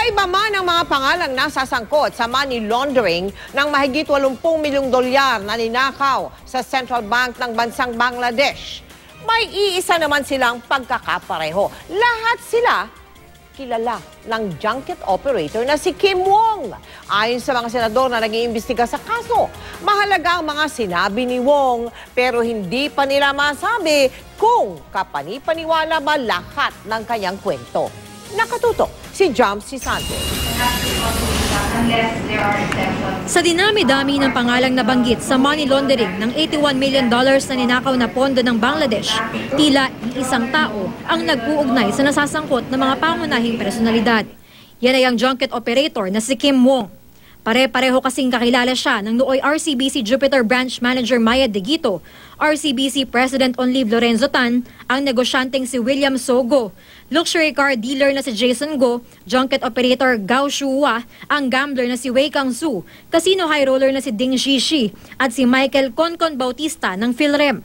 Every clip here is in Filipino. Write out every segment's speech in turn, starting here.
Iba-iba man ang mga pangalang nasasangkot sa money laundering ng mahigit 80 milyong dolyar na ninakaw sa Central Bank ng bansang Bangladesh. May iisa naman silang pagkakapareho. Lahat sila kilala ng junket operator na si Kim Wong. Ayon sa mga senador na nag-iimbestiga sa kaso, mahalaga ang mga sinabi ni Wong pero hindi pa nila masabi kung kapani-paniwala ba lahat ng kanyang kwento. Nakatutok si Jamsi Santos. Sa dinami-dami ng pangalang nabanggit sa money laundering ng $81 million na ninakaw na pondo ng Bangladesh, tila iisang tao ang nag-uugnay sa nasasangkot ng mga pangunahing personalidad. Yan ay ang junket operator na si Kim Wong. Pare-pareho kasing kakilala siya ng nooy RCBC Jupiter Branch Manager Maya Digito, RCBC President on Leave Lorenzo Tan, ang negosyanteng si William Sogo, luxury car dealer na si Jason Go, junket operator Gao Shuwa, ang gambler na si Wei Kang-su, casino high roller na si Ding Shishi, at si Michael Concon Bautista ng PhilRem.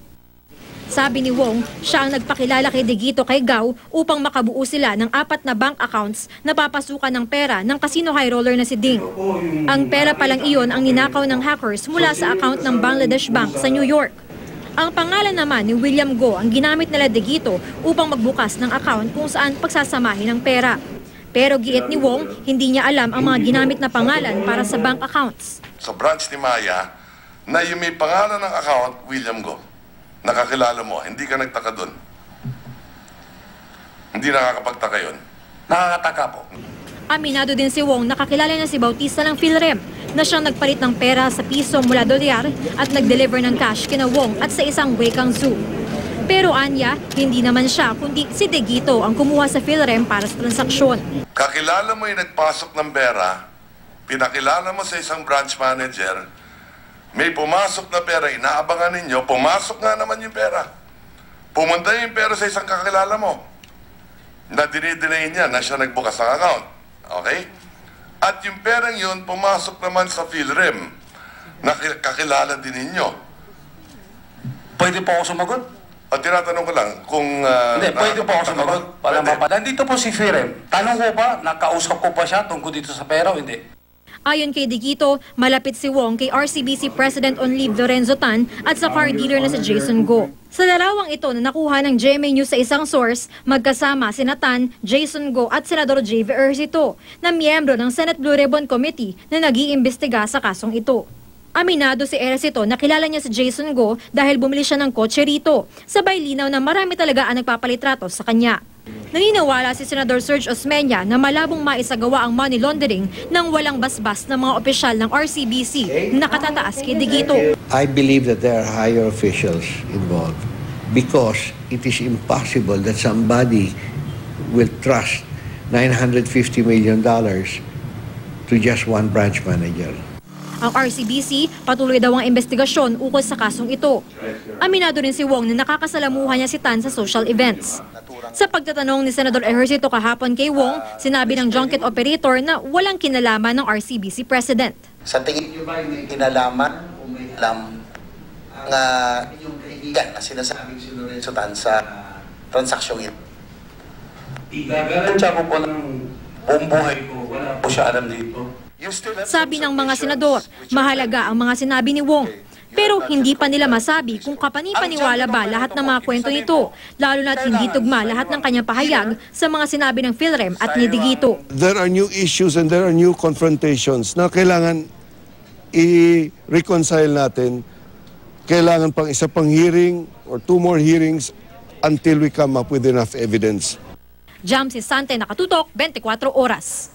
Sabi ni Wong, siya ang nagpakilala kay Digito kay Gao upang makabuo sila ng 4 na bank accounts na papasukan ng pera ng casino high roller na si Ding. Ang pera palang iyon ang ninakaw ng hackers mula sa account ng Bangladesh Bank sa New York. Ang pangalan naman ni William Go ang ginamit nila Digito upang magbukas ng account kung saan pagsasamahin ang pera. Pero giit ni Wong, hindi niya alam ang mga ginamit na pangalan para sa bank accounts. Sa branch ni Maya, na yung may pangalan ng account, William Go. Nakakilala mo, hindi ka nagtaka doon. Hindi nakakapagtaka yun. Nakakataka po. Aminado din si Wong nakakilala na si Bautista ng PhilRem na siyang nagpalit ng pera sa piso mula dolyar at nag-deliver ng cash kina Wong at sa isang Wei Kang-su. Pero anya, hindi naman siya kundi si Digito ang kumuha sa PhilRem para sa transaksyon. Kakilala mo yung nagpasok ng pera, pinakilala mo sa isang branch manager, may pumasok na pera, inaabangan ninyo, pumasok nga naman yung pera. Pumunta yung pera sa isang kakilala mo na dinidinay niya na siya nagbukas ng account. Okay? At yung perang yun, pumasok naman sa PhilRem na kakilala din ninyo. Pwede po ako sumagot? At tinatanong ko lang kung... Hindi, pwede po ako sumagot. Nandito po si PhilRem. Tanong ko ba, nakausap ko pa siya tungkol dito sa pera o hindi? Ayon kay Digito, malapit si Wong kay RCBC President on Leave Lorenzo Tan at sa car dealer na si Jason Go. Sa larawang ito na nakuha ng GMA News sa isang source, magkasama sina Tan, Jason Go at Senador J.V. Ejercito na miyembro ng Senate Blue Ribbon Committee na nag-iimbestiga sa kasong ito. Aminado si Ejercito na kilala niya si Jason Go dahil bumili siya ng kotse rito. Sabay linaw na marami talaga ang nagpapalitrato sa kanya. Naniniwala si Senador Serge Osmeña na malabong maisagawa ang money laundering nang walang basbas ng mga opisyal ng RCBC na nakatataas kay Digito. I believe that there are higher officials involved because it is impossible that somebody will trust $950 million to just one branch manager. Ang RCBC patuloy daw ang investigasyon ukol sa kasong ito. Aminado rin si Wong na nakakasalamuhan niya si Tan sa social events. Sa pagtatanong ni Senador Ejercito kahapon kay Wong, sinabi ng junket operator na walang kinalaman ng RCBC President. Sa tingin niyo ba may kinalaman o may alam na yung kaibigan na sinasabing si Lorenzo Tan sa transaksyong ito? Igagaransya ko po ng buong buhay ko. Wala po siya alam dito. Sabi ng mga senador, mahalaga ang mga sinabi ni Wong. Pero hindi pa nila masabi kung kapani-paniwala ba lahat ng mga kwento nito, lalo na't hindi tugma lahat ng kanyang pahayag sa mga sinabi ng PhilRem at ni Digito. There are new issues and there are new confrontations na kailangan i-reconcile natin. Kailangan pang isa pang hearing or 2 more hearings until we come up with enough evidence. Jamsi Sante, Nakatutok, 24 Oras.